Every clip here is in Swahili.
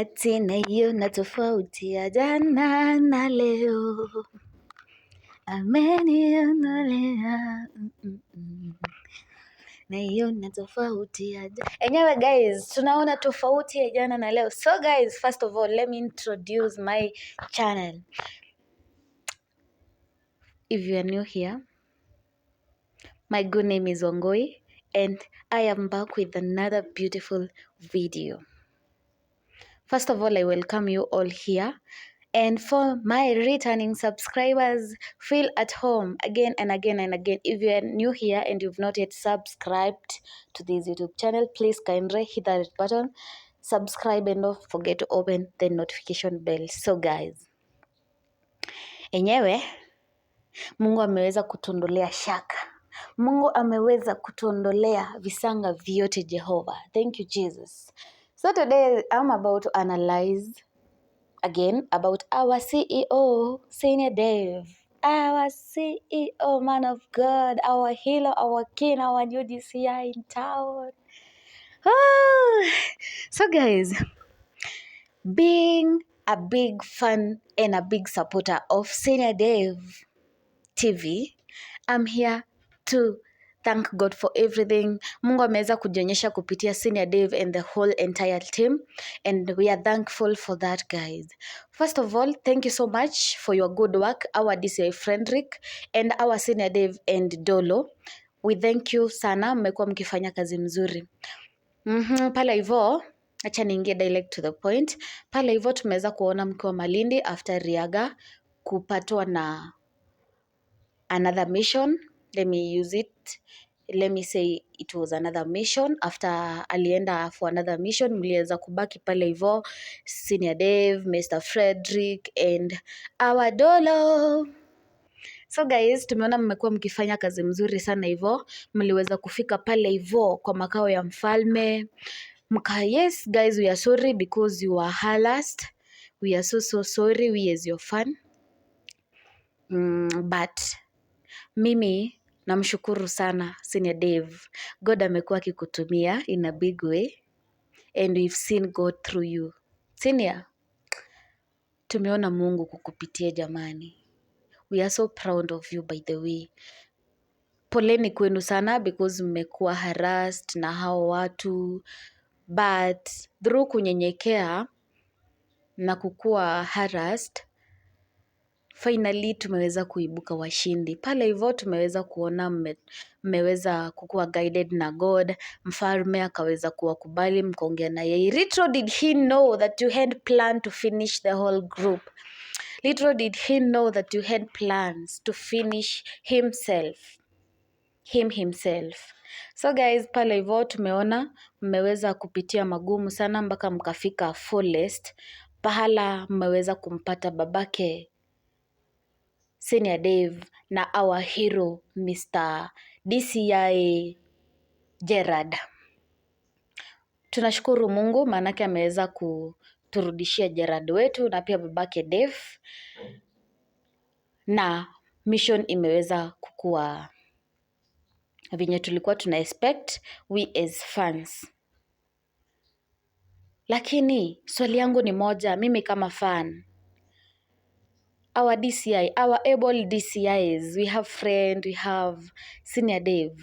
ati naiona tofauti ya jana na leo, ameniondolea naiona tofauti ya jana. Enyewe guys, tunaona tofauti ya jana na leo. So guys, first of all, let me introduce my channel. If you are new here, my good name is Wangoi, and I am back with another beautiful video. First of all, I welcome you all here. And for my returning subscribers, feel at home again and again and again. If you are new here and you've not yet subscribed to this YouTube channel, please kindly hit that button, subscribe, and don't forget to open the notification bell. So guys, enyewe Mungu ameweza kutuondolea shaka. Mungu ameweza kutuondolea visanga vyote, Jehovah. Thank you, Jesus. So today I'm about to analyze again about our CEO, Senior Dave. Our CEO, man of God, our healer, our king, our new DCI in town. So guys, being a big fan and a big supporter of Senior Dave TV, I'm here to thank God for everything. Mungu ameweza kujionyesha kupitia Senior Dave and the whole entire team, and we are thankful for that, guys. First of all, thank you so much for your good work, our DCI Frederick and our Senior Dave and Dolo. We thank you sana, mmekuwa mkifanya kazi mzuri. Pale hivyo, acha niingie direct to the point. Pale hivyo tumeweza kuona mkiwa Malindi after Riaga kupatwa na another mission. Let me say it was another mission. After alienda for another mission, mliweza kubaki pale hivyo Senior Dave, Mr. Frederick and our Dolo. So guys, tumeona mmekuwa mkifanya kazi mzuri sana hivyo. Mliweza kufika pale hivyo kwa makao ya mfalme. Yes guys, we are sorry because you were harassed. We are so sorry, we as your fan. But mimi namshukuru sana Senior Dave. God amekuwa akikutumia in a big way and we've seen God through you. Senior, tumeona Mungu kukupitia jamani. We are so proud of you by the way. Poleni kwenu sana because mmekuwa harassed na hao watu, but through kunyenyekea na kukuwa harassed, finally tumeweza kuibuka washindi. Pale hivyo tumeweza kuona mmeweza kukuwa guided na God. Mfalme akaweza kuwakubali, mkaongea na yeye. Little did he know that you had planned to finish the whole group. Little did he know that you had plans to finish him himself. So guys, pale hivyo tumeona mmeweza kupitia magumu sana mpaka mkafika fullest. Pahala mmeweza kumpata babake Senior Dave na our hero Mr. DCI Gerard. Tunashukuru Mungu maanake ameweza kuturudishia Gerard wetu na pia babake Dave, na mission imeweza kukua venye tulikuwa tuna expect we as fans. Lakini swali yangu ni moja, mimi kama fan, our DCI, our able DCIs, we have friend, we have Senior Dave.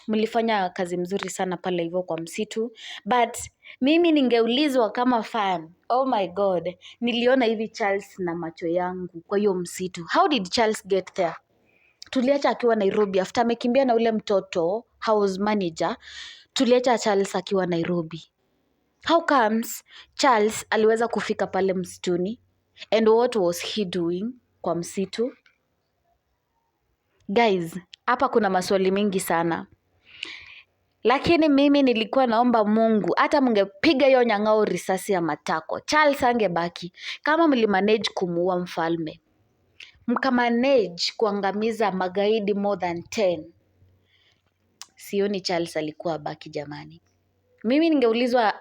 Mlifanya kazi mzuri sana pale hivyo kwa msitu, but mimi ningeulizwa kama fan, oh my God, niliona hivi Charles na macho yangu kwa hiyo msitu. How did Charles get there? Tuliacha akiwa Nairobi after amekimbia na ule mtoto house manager, tuliacha Charles akiwa Nairobi. How comes Charles aliweza kufika pale msituni? And what was he doing kwa msitu? Guys, hapa kuna maswali mingi sana. Lakini mimi nilikuwa naomba Mungu, hata mngepiga hiyo nyang'au risasi ya matako, Charles angebaki. Kama mlimanage kumuua mfalme, mkamanage kuangamiza magaidi more than 10, sioni Charles alikuwa baki jamani. Mimi ningeulizwa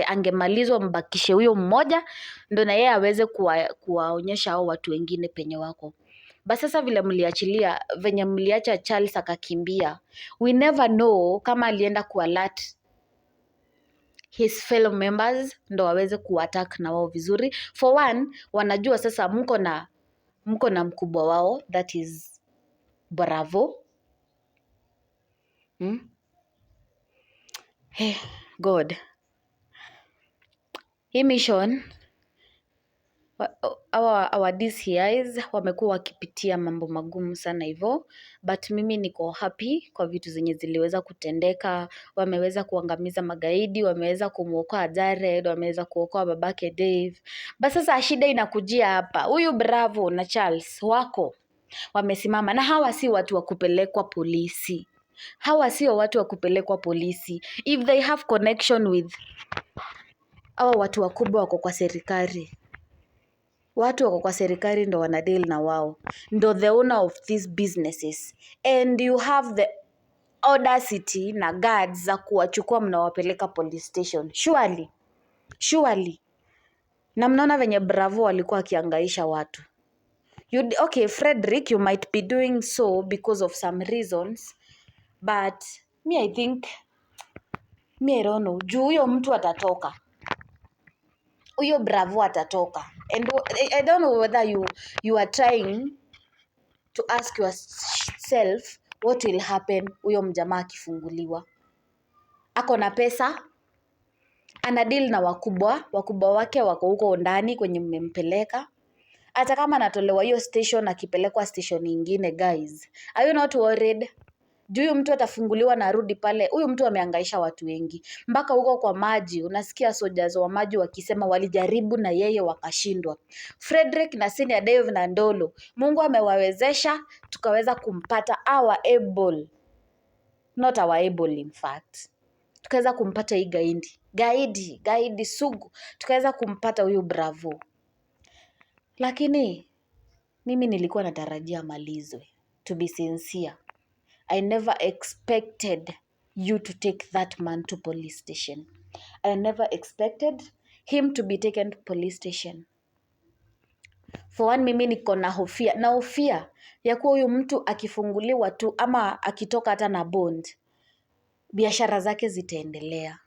angemalizwa mbakishe huyo mmoja ndo na yeye aweze kuwaonyesha hao watu wengine penye wako. Basi sasa vile mliachilia, venye mliacha Charles akakimbia, we never know kama alienda kualert his fellow members ndo waweze kuattack na wao vizuri. For one, wanajua sasa mko na mkubwa wao, that is Bravo. Hey, God. Hii mission our DCIs wamekuwa wakipitia mambo magumu sana hivyo, but mimi niko happy kwa vitu zenye ziliweza kutendeka. Wameweza kuangamiza magaidi, wameweza kumuokoa Jared, wameweza kuokoa babake Dave. Basi sasa shida inakujia hapa, huyu Bravo na Charles wako wamesimama, na hawa si watu wa kupelekwa polisi. Hawa sio watu wa kupelekwa polisi. If they have connection with hawa watu wakubwa wako kwa serikali, watu wako kwa serikali ndo wanadeal na wao, ndo the owner of these businesses, and you have the audacity na guards za kuwachukua mnawapeleka police station. Surely. Na mnaona venye Bravo walikuwa wakiangaisha watu. Okay, Frederick, you might be doing so because of some reasons, but I think, I don't know, juu huyo mtu atatoka, huyo Bravo atatoka. And I don't know whether you are trying to ask yourself what will happen huyo mjamaa akifunguliwa. Ako na pesa, ana deal na wakubwa wake wako huko ndani kwenye mmempeleka. Hata kama anatolewa hiyo station akipelekwa station nyingine, guys, are you not worried? Huyu mtu atafunguliwa na arudi pale. Huyu mtu amehangaisha watu wengi. Mpaka huko kwa maji, unasikia soldiers wa maji wakisema walijaribu na yeye wakashindwa. Frederick na Senior Dave na Ndolo, Mungu amewawezesha tukaweza kumpata our able. Not our able in fact. Tukaweza kumpata hii gaidi sugu. Tukaweza kumpata huyu Bravo. Lakini mimi nilikuwa natarajia malizwe. To be sincere, I never expected you to take that man to police station. I never expected him to be taken to police station. For one, mimi niko na hofia ya kuwa huyu mtu akifunguliwa tu ama akitoka hata na bond, biashara zake zitaendelea.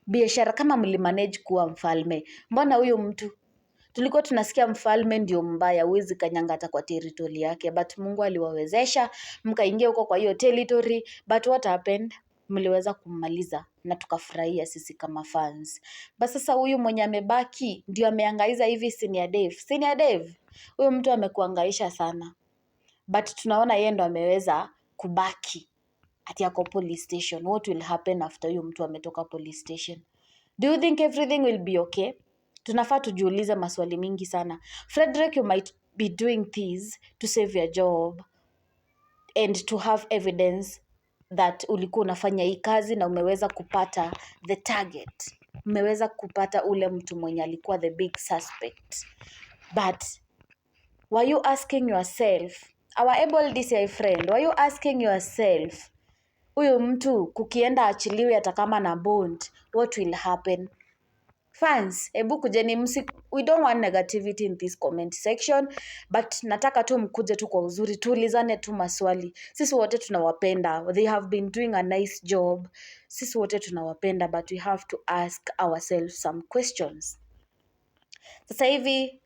Biashara kama mlimanage kuwa mfalme, mbona huyu mtu tulikuwa tunasikia mfalme ndio mbaya, huwezi kanyanga hata kwa territory yake, but Mungu aliwawezesha mkaingia huko kwa hiyo territory. But what happened? Mliweza kummaliza na tukafurahia sisi kama fans. Basi sasa huyu mwenye amebaki ndio ameangaiza hivi Senior Dave, huyu mtu amekuangaisha sana, but tunaona yeye ndo ameweza kubaki ati yako police station. What will happen after huyu mtu ametoka police station? Do you think everything will be okay? Tunafaa tujiulize maswali mingi sana. Frederick, you might be doing this to save your job and to have evidence that ulikuwa unafanya hii kazi na umeweza kupata the target. Umeweza kupata ule mtu mwenye alikuwa the big suspect. But were you asking yourself, our able DCI friend, were you asking yourself, huyu mtu kukienda achiliwe hata kama na bond, what will happen? Fans, ebu kujeni we don't want negativity in this comment section, but nataka tu mkuje tu kwa uzuri, tuulizane tu maswali. Sisi wote tunawapenda. They have been doing a nice job. Sisi wote tunawapenda, but we have to ask ourselves some questions. Sasa hivi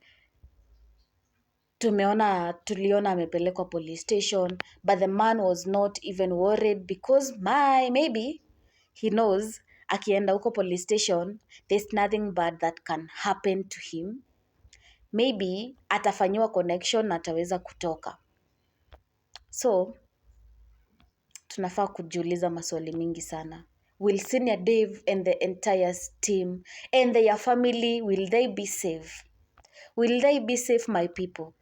tuliona amepelekwa police station, but the man was not even worried because maybe he knows akienda huko police station there's nothing bad that can happen to him. Maybe atafanyiwa connection na ataweza kutoka. So tunafaa kujiuliza maswali mingi sana. Will Senior Dave and the entire team and their family, will they be safe? Will they be safe, my people?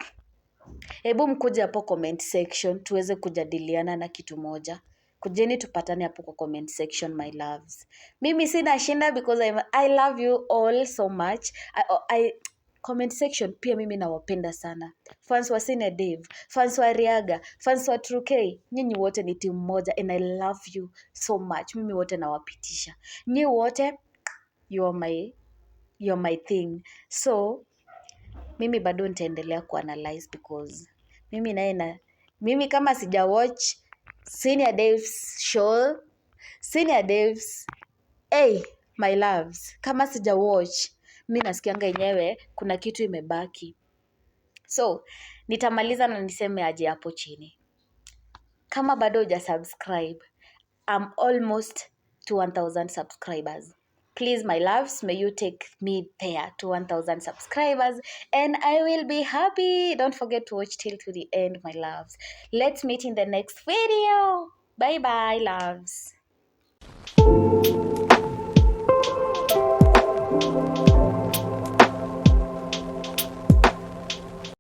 Hebu mkuje hapo comment section tuweze kujadiliana na kitu moja. Kujeni tupatane hapo kwa comment section, my loves. Mimi sina shinda because I love you all so much. Comment section pia mimi nawapenda sana. Fans wa Senior Dave, fans wa Riaga, fans wa True K, nyinyi wote ni timu moja and I love you so much. Mimi wote nawapitisha. Nyinyi wote you're my thing. So mimi bado nitaendelea kuanalyze because mimi kama sija watch Senior Dave's show, Senior Dave's my loves, kama sija watch, mi nasikianga yenyewe kuna kitu imebaki. So, nitamaliza na niseme aje hapo chini. Kama bado huja subscribe, I'm almost to 1000 subscribers. Please, my loves, may you take me there to 1000 subscribers and I will be happy. Don't forget to watch till to the end, my loves. Let's meet in the next video. Bye bye, loves.